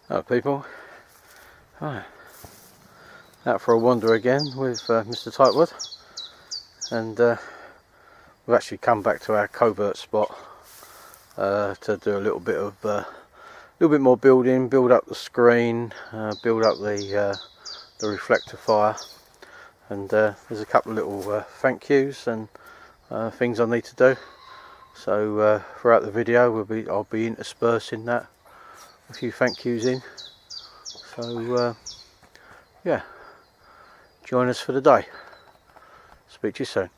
Hello people, right, out for a wander again with Mr. Tightwood, and we've actually come back to our covert spot to do a little bit more building, build up the screen, build up the reflector fire, and there's a couple of little thank yous and things I need to do. So throughout the video I'll be interspersing that, a few thank yous in. So yeah, join us for the day. Speak to you soon.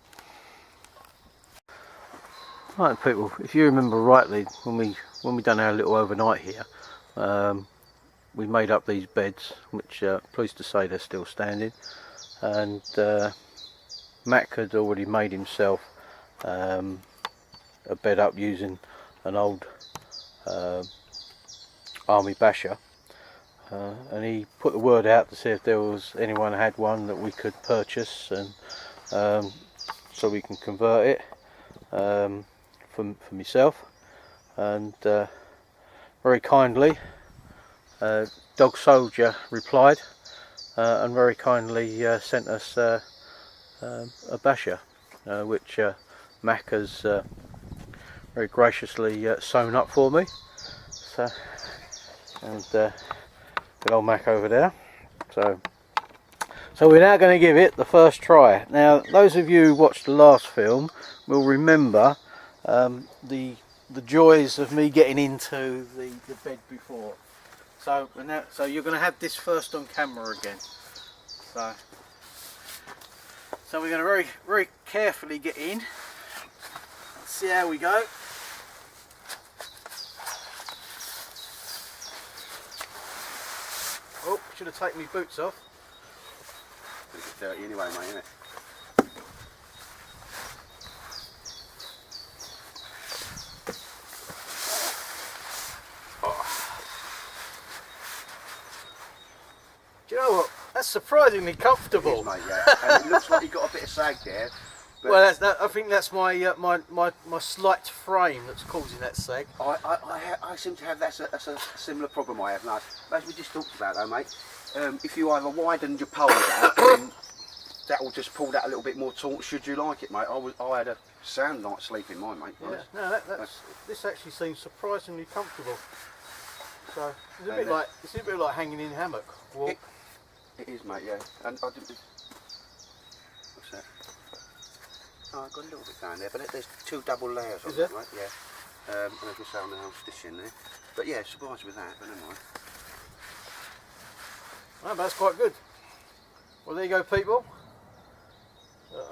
Right people, if you remember rightly, when we done our little overnight here, we made up these beds, which pleased to say they're still standing, and Mack had already made himself a bed up using an old army basher, and he put the word out to see if there was anyone had one that we could purchase, and so we can convert it for myself. And very kindly Dog Soldier replied and very kindly sent us a basher, which Mack has very graciously sewn up for me. So, and good old Mack over there. So we're now going to give it the first try. Now, those of you who watched the last film will remember the joys of me getting into the bed before. So you're going to have this first on camera again. So we're going to very carefully get in. Let's see how we go. Oh, should have taken my boots off. It's dirty anyway, mate, isn't it? Do you know what? That's surprisingly comfortable. It is, mate, yeah. And it looks like you've got a bit of sag there. But well, I think that's my my slight frame that's causing that sag. I seem to have that's a similar problem I have now. As we just talked about though, mate, if you either widen your poles out, then that will just pull that a little bit more taut should you like it, mate. I had a sound night's sleep in mine, mate. Yeah, no, this actually seems surprisingly comfortable. So it's a bit like hanging in a hammock. It is, mate, yeah. And I didn't. What's that? Oh, I've got a little bit down there, but there's two double layers on that, right? Yeah. And I guess I'm now stitching there. But yeah, surprised with that, but never mind. Oh, but that's quite good. Well, there you go, people.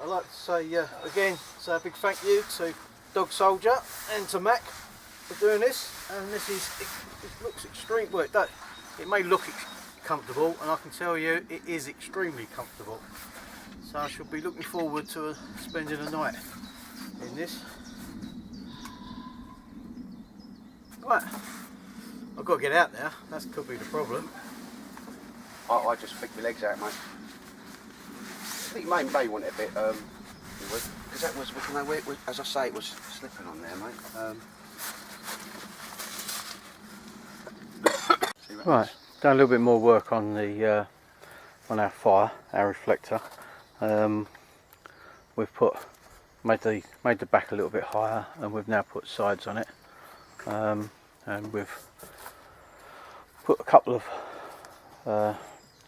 I'd like to say again, say a big thank you to Dog Soldier and to Mack for doing this. And it looks extreme. Well, it may look comfortable, and I can tell you it is extremely comfortable. So I shall be looking forward to spending a night in this. Right, I've got to get out now. That could be the problem. I just flicked my legs out, mate. I think May and Bay want it a bit, because that was, you know, as I say, it was slipping on there, mate. Right, done a little bit more work on the on our fire, our reflector. We've made the back a little bit higher, and we've now put sides on it, and we've put a couple of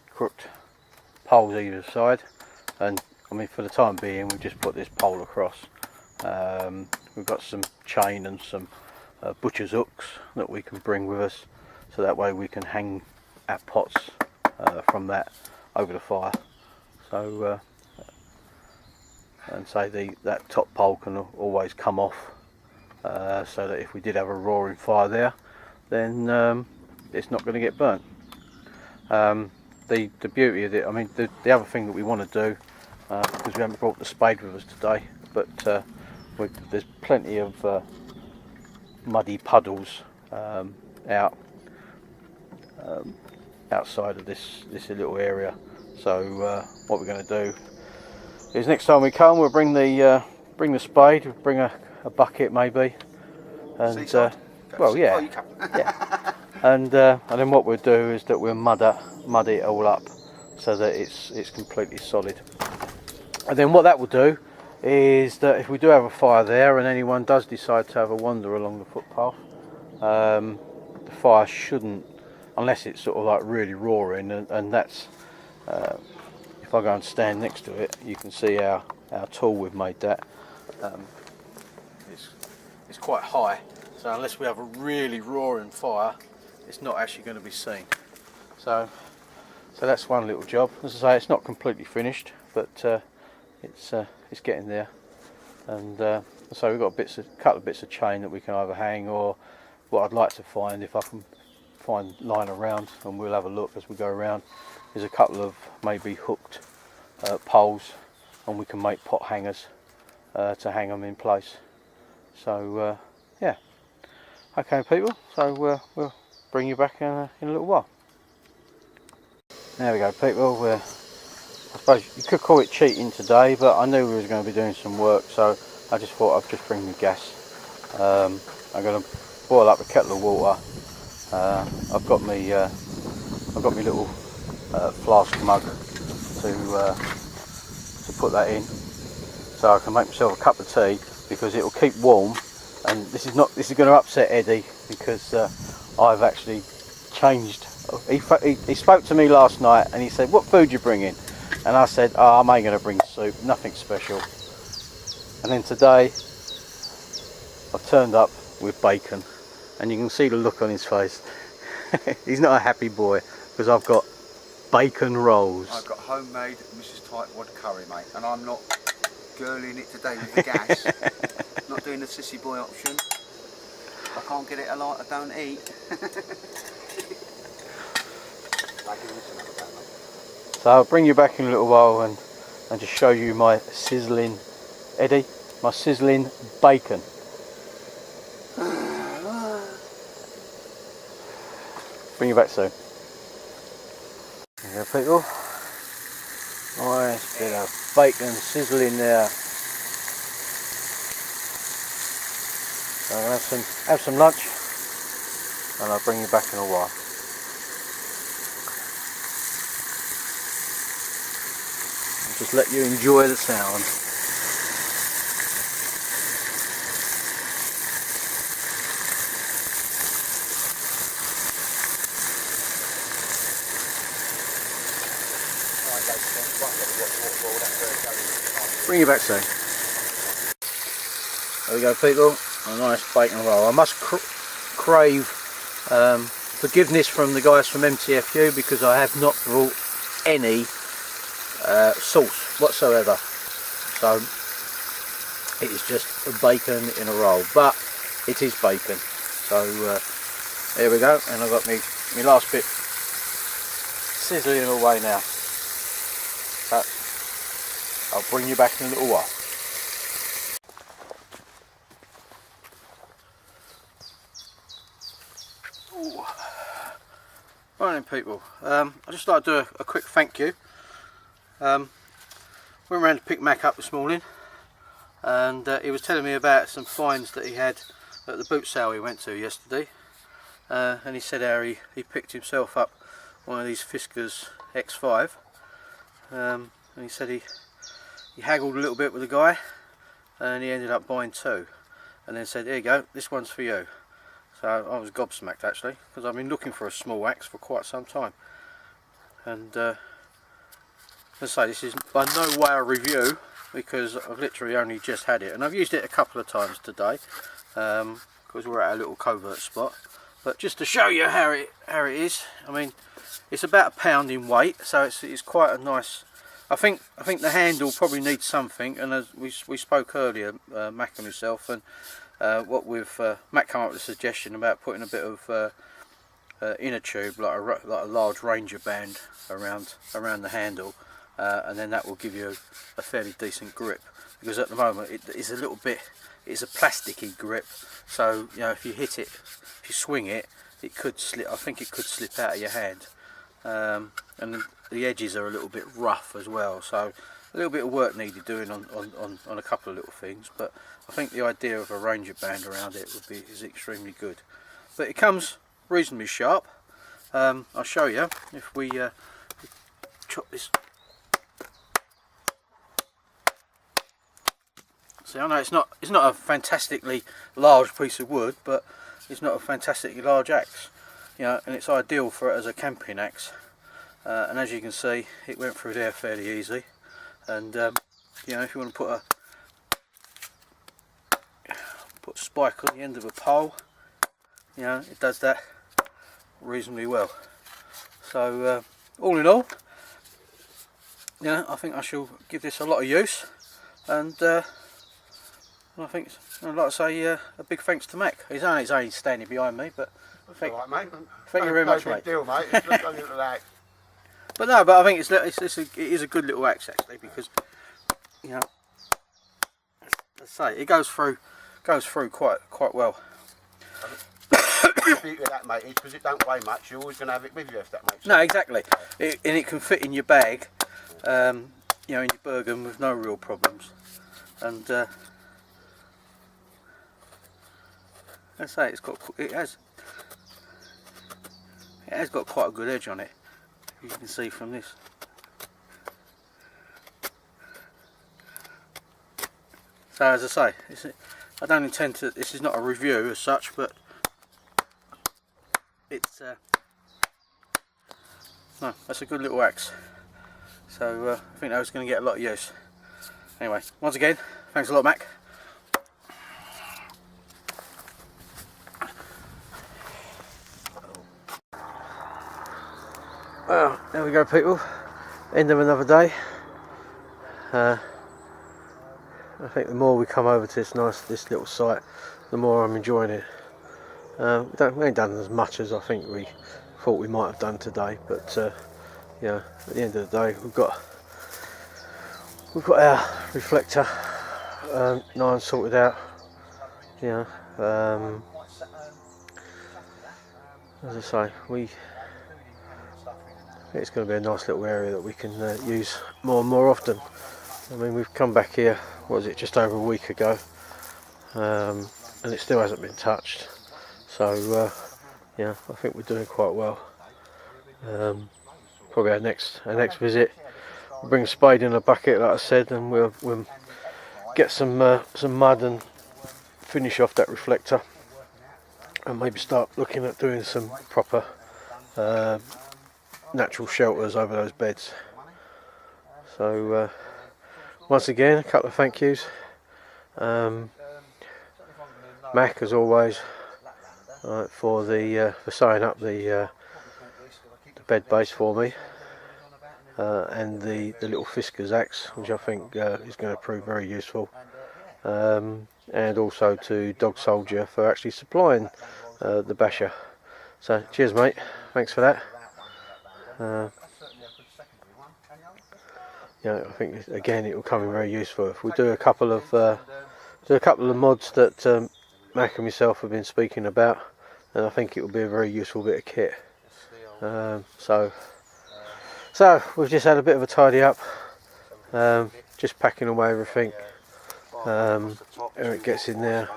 crooked poles either side, and I mean for the time being we've just put this pole across. We've got some chain and some butcher's hooks that we can bring with us, so that way we can hang our pots from that over the fire. So and say that top pole can always come off, so that if we did have a roaring fire there, then it's not going to get burnt. The beauty of it, I mean, the other thing that we want to do, because we haven't brought the spade with us today, but there's plenty of muddy puddles outside of this little area. So what we're going to do is next time we come, we'll bring the spade, bring a bucket maybe, and well, yeah, yeah. and then what we'll do is that we'll mud it all up so that it's completely solid. And then what that will do is that if we do have a fire there and anyone does decide to have a wander along the footpath, the fire shouldn't, unless it's sort of like really roaring, and that's if I go and stand next to it, you can see how tall we've made that. It's quite high, so unless we have a really roaring fire, it's not actually going to be seen. So that's one little job. As I say, it's not completely finished, but it's getting there. And so we've got a couple of bits of chain that we can either hang, or what I'd like to find, if I can find lying around, and we'll have a look as we go around, is a couple of maybe hooked poles, and we can make pot hangers to hang them in place. So yeah, okay people, so we'll bring you back in a little while. There we go people, I suppose you could call it cheating today, but I knew we was going to be doing some work, so I just thought I'd just bring the gas. I'm going to boil up a kettle of water. I've got me little flask mug to put that in, so I can make myself a cup of tea, because it will keep warm. And this is going to upset Eddie, because I've actually changed. He spoke to me last night and he said, "What food you bringing?" And I said, "Oh, I'm only going to bring soup, nothing special." And then today I've turned up with bacon, and you can see the look on his face. He's not a happy boy, because I've got bacon rolls. I've got homemade Mrs. Tightwad curry, mate, and I'm not girling it today with the gas. Not doing the sissy boy option. I can't get it a lot, I don't eat. So I'll bring you back in a little while and just show you my sizzling, Eddie, my sizzling bacon. Bring you back soon. There you go people. Nice bit of bacon sizzling there. So I'll have some lunch, and I'll bring you back in a while. And just let you enjoy the sound. Bring you back soon. There we go people, a nice bacon roll. I must crave forgiveness from the guys from MTFU, because I have not brought any sauce whatsoever. So it is just a bacon in a roll, but it is bacon. So there we go, and I've got my last bit sizzling away now. So I'll bring you back in a little while. Ooh. Right then people, I just like to do a quick thank you. Went around to pick Mack up this morning, and he was telling me about some finds that he had at the boot sale he went to yesterday, and he said how he picked himself up one of these Fiskars X5, and he said he haggled a little bit with the guy, and he ended up buying two, and then said, "Here you go, this one's for you." So I was gobsmacked actually, because I've been looking for a small axe for quite some time. And as I say, this is by no way a review, because I've literally only just had it, and I've used it a couple of times today, because we're at a little covert spot. But just to show you how it is, I mean, it's about £1 in weight, so it's quite a nice. I think the handle probably needs something, and as we spoke earlier, Mack and myself, and Mack came up with a suggestion about putting a bit of inner tube, like a large Ranger band around the handle, and then that will give you a fairly decent grip, because at the moment it's a little bit, it's a plasticky grip, so you know, if you hit it, if you swing it, it could slip. I think it could slip out of your hand, and the edges are a little bit rough as well, so a little bit of work needed doing on a couple of little things. But I think the idea of a Ranger band around it is extremely good. But it comes reasonably sharp. I'll show you if we chop this. See, I know it's not a fantastically large piece of wood, but it's not a fantastically large axe, you know, and it's ideal for it as a camping axe. And as you can see, it went through there fairly easy. And you know, if you want to put a spike on the end of a pole, you know, it does that reasonably well. So all in all, you know, I think I shall give this a lot of use, and I think I'd like to say a big thanks to Mack. He's only standing behind me, but thank you very much, mate. Deal, mate. It's just a little axe. But no, but I think it is a good little axe actually, because, you know, as I say, it goes through quite well. The beauty of that, mate, is because it don't weigh much. You're always going to have it with you, if that makes sense. No, exactly. And it can fit in your bag, you know, in your Bergen with no real problems. And I say it has got quite a good edge on it. You can see from this. So as I say, I don't intend to. This is not a review as such, but it's no, that's a good little axe. So I think that was going to get a lot of use. Anyway, once again, thanks a lot, Mack. Well, there we go, people. End of another day. I think the more we come over to this little site, the more I'm enjoying it. We ain't done as much as I think we thought we might have done today, but you know, at the end of the day, we've got our reflector nice sorted out. You know, as I say, it's going to be a nice little area that we can use more and more often. I mean, we've come back here, what was it, just over a week ago, and it still hasn't been touched. So yeah, I think we're doing quite well. Probably our next visit, we'll bring a spade and a bucket, like I said, and we'll get some mud and finish off that reflector, and maybe start looking at doing some proper natural shelters over those beds. So once again, a couple of thank yous. Mack, as always, for setting up the bed base for me, and the little Fisker's axe, which I think is going to prove very useful, and also to Dog Soldier for actually supplying the basher. So cheers, mate, thanks for that. Yeah, I think again it will come in very useful if we do a couple of mods that Mack and myself have been speaking about, and I think it will be a very useful bit of kit. So we've just had a bit of a tidy up, just packing away everything. Eric gets in there,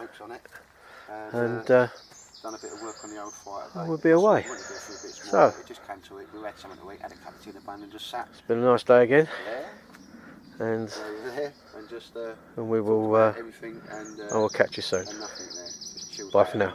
and done a bit of work on the old fire. We'll be away. So just came to it. We had something to eat, had a cup of tea in the bun, and just sat. It's been a nice day again. Yeah. And we will. I will catch you soon. Bye for now.